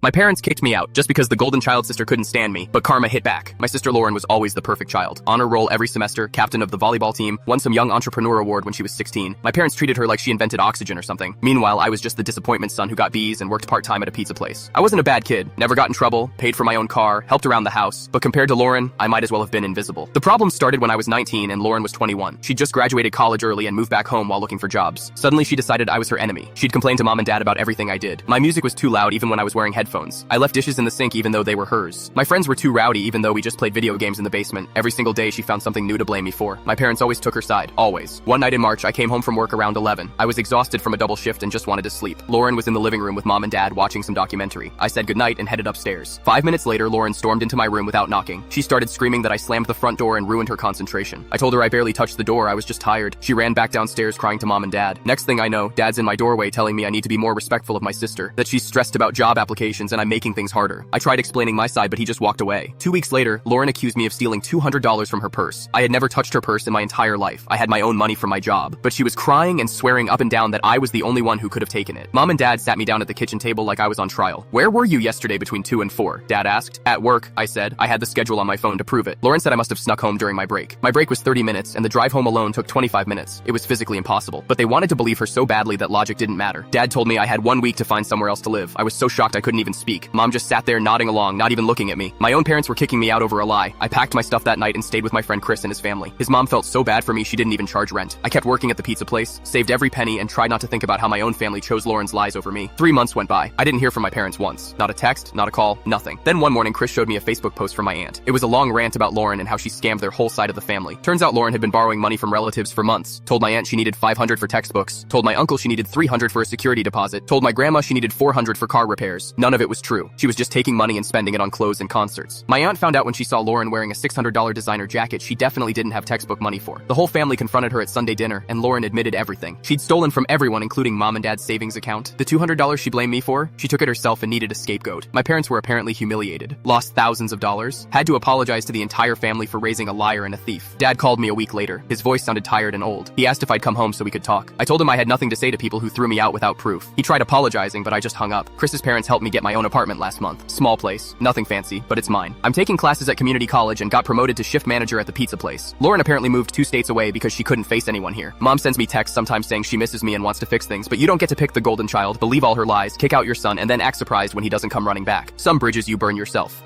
My parents kicked me out just because the golden child sister couldn't stand me, but karma hit back. My sister Lauren was always the perfect child. Honor roll every semester, captain of the volleyball team, won some young entrepreneur award when she was 16. My parents treated her like she invented oxygen or something. Meanwhile, I was just the disappointment son who got B's and worked part-time at a pizza place. I wasn't a bad kid, never got in trouble, paid for my own car, helped around the house, but compared to Lauren, I might as well have been invisible. The problem started when I was 19 and Lauren was 21. She just graduated college early and moved back home while looking for jobs. Suddenly she decided I was her enemy. She'd complain to mom and dad about everything I did. My music was too loud even when I was wearing headphones. I left dishes in the sink even though they were hers. My friends were too rowdy even though we just played video games in the basement. Every single day she found something new to blame me for. My parents always took her side, always. One night in March, I came home from work around 11. I was exhausted from a double shift and just wanted to sleep. Lauren was in the living room with mom and dad watching some documentary. I said goodnight and headed upstairs. 5 minutes later, Lauren stormed into my room without knocking. She started screaming that I slammed the front door and ruined her concentration. I told her I barely touched the door, I was just tired. She ran back downstairs crying to mom and dad. Next thing I know, dad's in my doorway telling me I need to be more respectful of my sister, that she's stressed about job applications and I'm making things harder. I tried explaining my side, but he just walked away. 2 weeks later, Lauren accused me of stealing $200 from her purse. I had never touched her purse in my entire life. I had my own money from my job, but she was crying and swearing up and down that I was the only one who could have taken it. Mom and dad sat me down at the kitchen table like I was on trial. "Where were you yesterday between 2 and 4? Dad asked. "At work," I said. I had the schedule on my phone to prove it. Lauren said I must have snuck home during my break. My break was 30 minutes, and the drive home alone took 25 minutes. It was physically impossible, but they wanted to believe her so badly that logic didn't matter. Dad told me I had 1 week to find somewhere else to live. I was so shocked I couldn't even speak. Mom just sat there nodding along, not even looking at me. My own parents were kicking me out over a lie. I packed my stuff that night and stayed with my friend Chris and his family. His mom felt so bad for me she didn't even charge rent. I kept working at the pizza place, saved every penny, and tried not to think about how my own family chose Lauren's lies over me. 3 months went by. I didn't hear from my parents once. Not a text, not a call, nothing. Then one morning Chris showed me a Facebook post from my aunt. It was a long rant about Lauren and how she scammed their whole side of the family. Turns out Lauren had been borrowing money from relatives for months. Told my aunt she needed $500 for textbooks. Told my uncle she needed $300 for a security deposit. Told my grandma she needed $400 for car repairs. None of it was true. She was just taking money and spending it on clothes and concerts. My aunt found out when she saw Lauren wearing a $600 designer jacket she definitely didn't have textbook money for. The whole family confronted her at Sunday dinner, and Lauren admitted everything. She'd stolen from everyone, including mom and dad's savings account. The $200 she blamed me for, she took it herself and needed a scapegoat. My parents were apparently humiliated, lost thousands of dollars, had to apologize to the entire family for raising a liar and a thief. Dad called me a week later. His voice sounded tired and old. He asked if I'd come home so we could talk. I told him I had nothing to say to people who threw me out without proof. He tried apologizing, but I just hung up. Chris's parents helped me get my own apartment last month. Small place, nothing fancy, but it's mine. I'm taking classes at community college and got promoted to shift manager at the pizza place. Lauren apparently moved 2 states away because she couldn't face anyone here. Mom sends me texts sometimes saying she misses me and wants to fix things, but you don't get to pick the golden child, believe all her lies, kick out your son, and then act surprised when he doesn't come running back. Some bridges you burn yourself.